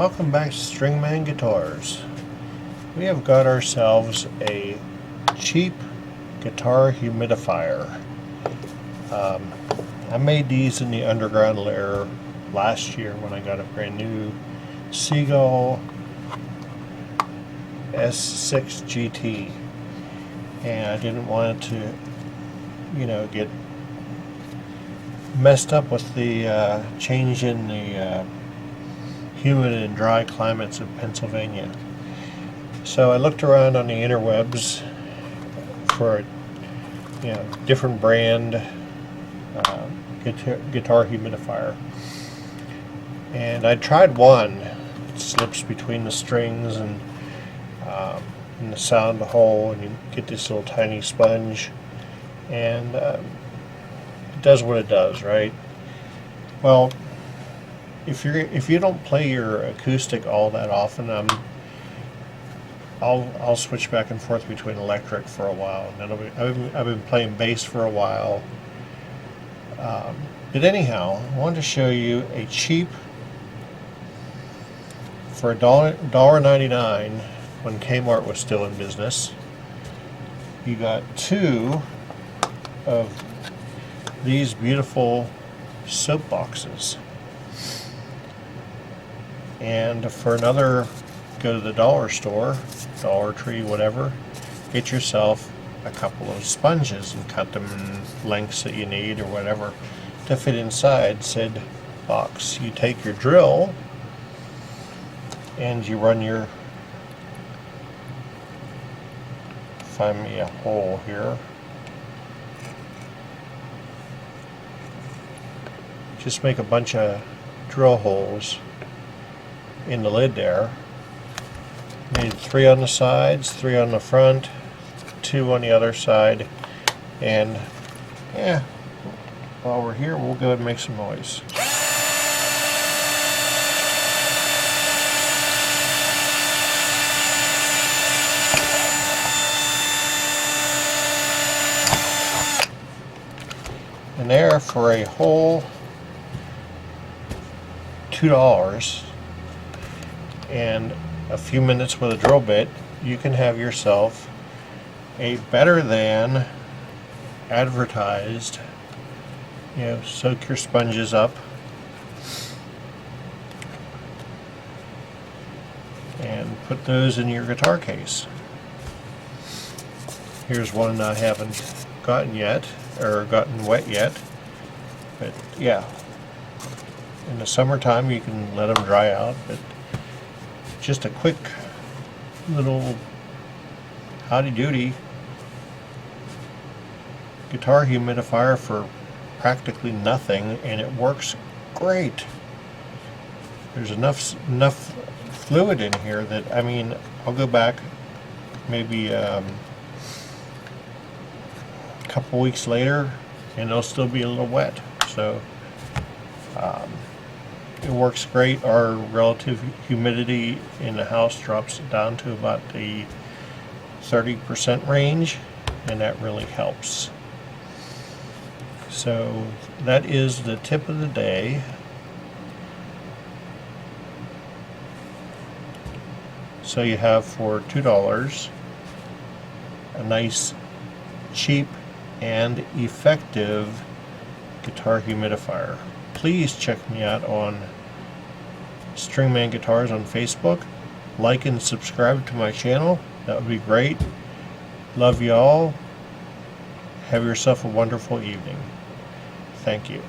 Welcome back to Stringman Guitars. We have got ourselves a cheap guitar humidifier. I made these in the underground layer last year when I got a brand new Seagull S6 GT, and I didn't want it to, get messed up with the change in the humid and dry climates of Pennsylvania. So I looked around on the interwebs for a different brand guitar humidifier, and I tried one. It slips between the strings and the sound hole, and you get this little tiny sponge, and it does what it does, right? Well, if you don't play your acoustic all that often, I'll switch back and forth between electric for a while. And I've been playing bass for a while. But anyhow, I wanted to show you a cheap, for $1.99 when Kmart was still in business. You got two of these beautiful soap boxes. And for another, go to the dollar store, Dollar Tree, whatever, get yourself a couple of sponges and cut them in lengths that you need or whatever to fit inside said box. You take your drill and you run your, find me a hole here, just make a bunch of drill holes in the lid there. Made 3 on the sides, 3 on the front, 2 on the other side, and while we're here, we'll go ahead and make some noise. And there, for a whole $2 and a few minutes with a drill bit, you can have yourself a better than advertised, soak your sponges up and put those in your guitar case. Here's one I haven't gotten yet, or gotten wet yet, but yeah, in the summertime you can let them dry out. But just a quick little howdy-doody guitar humidifier for practically nothing, and it works great. There's enough fluid in here that, I'll go back maybe a couple weeks later and it'll still be a little wet. So it works great. Our relative humidity in the house drops down to about the 30% range, and that really helps. So that is the tip of the day. So you have, for $2, a nice, cheap, and effective guitar humidifier. Please check me out on Stringman Guitars on Facebook. Like and subscribe to my channel. That would be great. Love y'all. Have yourself a wonderful evening. Thank you.